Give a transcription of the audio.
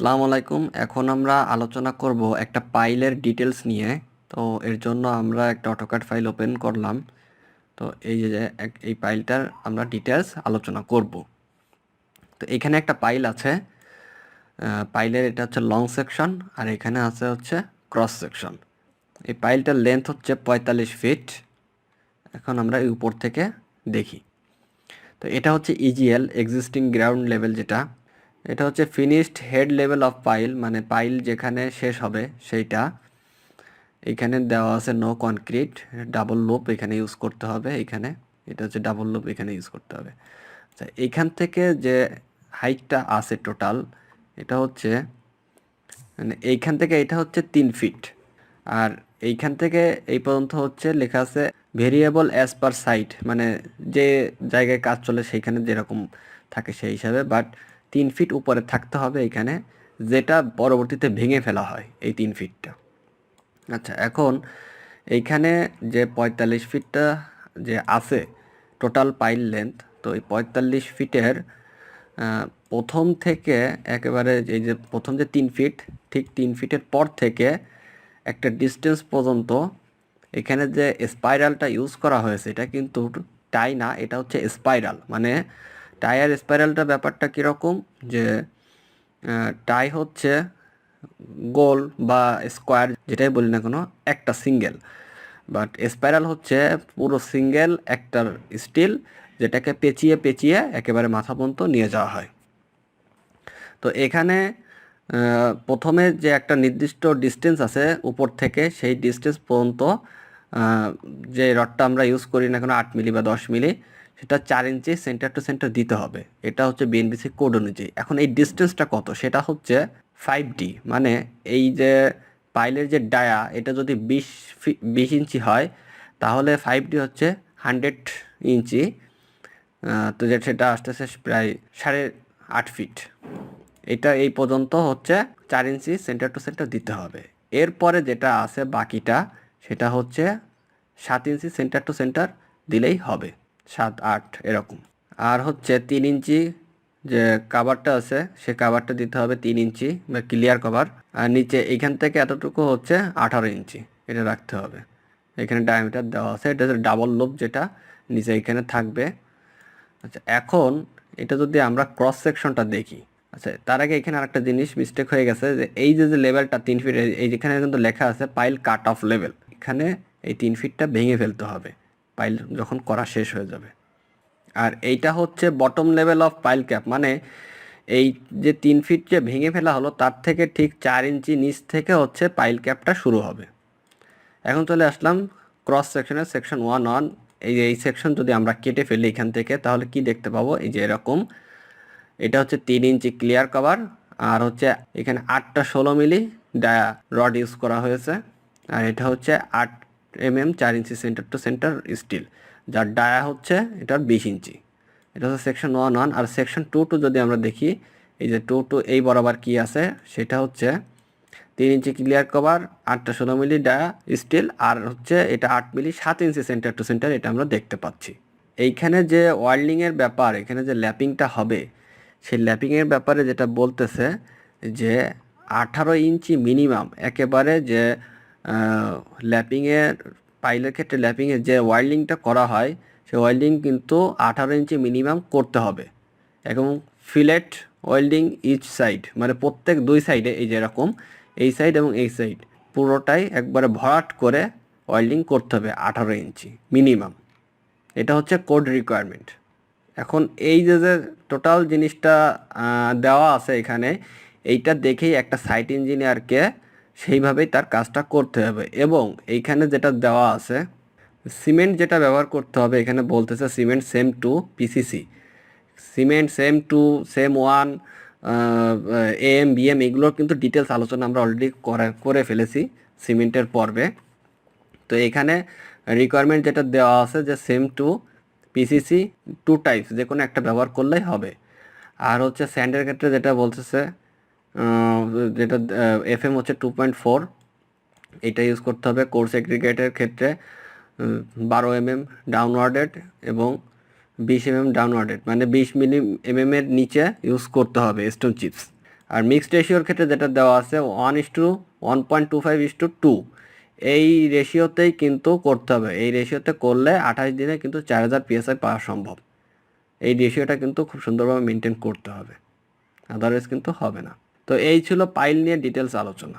আসসালামু আলাইকুম। এখন আমরা আলোচনা করব একটা পাইলের ডিটেলস নিয়ে। তো এর জন্য আমরা একটা অটোক্যাড ফাইল ওপেন করলাম। তো এই যে এই পাইলটার আমরা ডিটেলস আলোচনা করব। তো এখানে একটা পাইল আছে। পাইলের এটা হচ্ছে লং সেকশন আর এখানে আছে হচ্ছে ক্রস সেকশন। এই পাইলটার লেন্থ হচ্ছে 45 ফিট। এখন আমরা এই উপর থেকে দেখি। তো এটা হচ্ছে ইজিএল এক্সিস্টিং গ্রাউন্ড লেভেল, যেটা এটা হচ্ছে finished head level of pile, মানে পাইল যেখানে শেষ হবে সেইটা। এখানে দেওয়া আছে নো কনক্রিট, ডাবল লুপ এখানে ইউজ করতে হবে। এখানে এটা হচ্ছে ডাবল লুপ এখানে ইউজ করতে হবে। আচ্ছা, এইখান থেকে যে হাইটটা আছে টোটাল, এটা হচ্ছে মানে এইখান থেকে এটা হচ্ছে 3 ফিট। আর এইখান থেকে এই পর্যন্ত হচ্ছে লেখা আছে ভেরিয়েবল অ্যাজ পার সাইট, মানে যে জায়গায় কাজ চলে সেইখানে যেরকম থাকে সেই হিসাবে, বাট 3 ফিট উপরে থাকতে হবে এইখানে, যেটা পরবর্তীতে ভেঙে ফেলা হয় এই 3 ফিটটা। আচ্ছা, এখন এইখানে যে 45 ফিটটা যে আছে টোটাল পাইল লেন্থ, তো এই 45 ফিটের প্রথম থেকে একেবারে এই যে প্রথম যে 3 ফিট, ঠিক 3 ফিটের পর থেকে একটা ডিস্টেন্স পর্যন্ত এখানে যে স্পাইরালটা ইউজ করা হয়েছে এটা কিন্তু টাই না, এটা হচ্ছে স্পাইরাল। মানে টাই আর স্পাইরালটা ব্যাপারটা কীরকম, যে টাই হচ্ছে গোল বা স্কোয়ার যেটাই বলি না কোনো একটা সিঙ্গেল, বাট স্পাইরাল হচ্ছে পুরো সিঙ্গেল একটার স্টিল, যেটাকে পেঁচিয়ে পেঁচিয়ে একেবারে মাথা পর্যন্ত নিয়ে যাওয়া হয়। তো এখানে প্রথমে যে একটা নির্দিষ্ট ডিস্টেন্স আছে উপর থেকে, সেই ডিস্টেন্স পর্যন্ত যে রডটা আমরা ইউজ করি না কেন 8 মিলি বা 10 মিলি, সেটা 4 ইঞ্চি সেন্টার টু সেন্টার দিতে হবে। এটা হচ্ছে বিএনবিসি কোড অনুযায়ী। এখন এই ডিস্টেন্সটা কত, সেটা হচ্ছে 5D। মানে এই যে পাইলের যে ডায়া, এটা যদি 20 ইঞ্চি হয় তাহলে 5D হচ্ছে 100 ইঞ্চি। তো যে সেটা আসতেছে প্রায় 8.5 ফিট। এটা এই পর্যন্ত হচ্ছে 4 ইঞ্চি সেন্টার টু সেন্টার দিতে হবে। এরপরে যেটা আছে বাকিটা, সেটা হচ্ছে 7 ইঞ্চি সেন্টার টু সেন্টার দিলেই হবে, 7-8 এরকম। আর হচ্ছে 3 ইঞ্চি যে কাভারটা আছে, সে কাভারটা দিতে হবে 3 ইঞ্চি বা ক্লিয়ার কভার। আর নিচে এইখান থেকে এতটুকু হচ্ছে 18 ইঞ্চি, এটা রাখতে হবে। এখানে ডায়ামিটার দেওয়া আছে, এটা হচ্ছে ডাবল লুপ যেটা নিচে এখানে থাকবে। আচ্ছা, এখন এটা যদি আমরা ক্রস সেকশনটা দেখি। আচ্ছা, তার আগে এখানে আরেকটা জিনিস মিস্টেক হয়ে গেছে, যে এই যে লেভেলটা 3 ফিট, এই যেখানে কিন্তু লেখা আছে পাইল কাট অফ লেভেল, এখানে এই 3 ফিটটা ভেঙে ফেলতে হবে পাইল যখন করা শেষ হয়ে যাবে। আর এইটা হচ্ছে bottom level of pile cap, মানে এই যে 3 ফিট যে ভেঙে ফেলা হলো তার থেকে ঠিক 4 ইঞ্চি নিচ থেকে হচ্ছে পাইল ক্যাপটা শুরু হবে। এখন চলে আসলাম ক্রস সেকশনের সেকশন 1-1। এই সেকশন যদি আমরা কেটে ফেলি এখান থেকে, তাহলে কি দেখতে পাবো, এই যে এরকম। এটা হচ্ছে 3 ইঞ্চি ক্লিয়ার কভার, আর হচ্ছে এখানে 8টা 16 মিলি ডায়া রড ইউজ করা হয়েছে। আর এটা হচ্ছে 8 mm 4 ইঞ্চি সেন্টার টু সেন্টার স্টিল, যার ডায়া হচ্ছে এটার 20 ইঞ্চি। এটা হচ্ছে সেকশন 1-1। আর সেকশন 2-2 যদি আমরা দেখি, এই যে 2-2 এই বরাবর কি আছে, সেটা হচ্ছে 3 ইঞ্চি ক্লিয়ার কভার, 8টা 16 মিলি ডায়া স্টিল, আর হচ্ছে এটা 8 মিলি 7 ইঞ্চি সেন্টার টু সেন্টার, এটা আমরা দেখতে পাচ্ছি। এইখানে যে ওয়ার্ল্ডিংয়ের ব্যাপার, এখানে যে ল্যাপিংটা হবে, সেই ল্যাপিংয়ের ব্যাপারে যেটা বলতেছে যে 18 ইঞ্চি মিনিমাম একেবারে, যে ল্যাপিংয়ের পাইলের ক্ষেত্রে ল্যাপিংয়ের যে ওয়ার্ল্ডিংটা করা হয়, সেই ওয়েল্ডিং কিন্তু 18 ইঞ্চি মিনিমাম করতে হবে। এবং ফিলেট ওয়েল্ডিং ইচ সাইড, মানে প্রত্যেক 2 সাইডে, এই যে এরকম এই সাইড এবং এই সাইড পুরোটাই একবারে ভরাট করে ওয়েল্ডিং করতে হবে 18 ইঞ্চি মিনিমাম। এটা হচ্ছে কোড রিকোয়ারমেন্ট। এখন এই যে যে টোটাল জিনিসটা দেওয়া আছে এখানে, এইটা দেখেই একটা সাইট ইঞ্জিনিয়ারকে সেইভাবেই তার কাজটা করতে হবে। এবং এইখানে যেটা দেওয়া আছে, সিমেন্ট যেটা ব্যবহার করতে হবে, এখানে বলতেছে cement same to PCC, cement same to same one, M BM, এগুলোর কিন্তু ডিটেলস আলোচনা আমরা অলরেডি করে ফেলেছি সিমেন্টের পর্বে। তো এখানে রিকোয়ারমেন্ট যেটা দেওয়া আছে যে সেম টু পিসিসি 2 টাইপস, যে কোনো একটা ব্যবহার করলেই হবে। আর হচ্ছে স্যান্ডের ক্ষেত্রে যেটা বলতেছে, যেটা এফএম হচ্ছে 2.4, এটা ইউজ করতে হবে। কোর্স এগ্রিগেটের ক্ষেত্রে 12 mm ডাউনওয়ার্ডেড এবং 20 mm ডাউনওয়ার্ডেড, মানে 20 মিলি এর নিচে ইউজ করতে হবে স্টোন চিপস। আর মিক্সড রেশিওর ক্ষেত্রে যেটা দেওয়া আছে 1:1.25:2, এই রেশিওতেই কিন্তু করতে হবে। এই রেশিওতে করলে 28 দিনে কিন্তু 4000 PSI পাওয়া সম্ভব। এই রেশিওটা কিন্তু খুব সুন্দরভাবে মেনটেন করতে হবে, আদারওয়াইজ কিন্তু হবে না। তো এই ছিল পাইল নিয়ে ডিটেলস আলোচনা।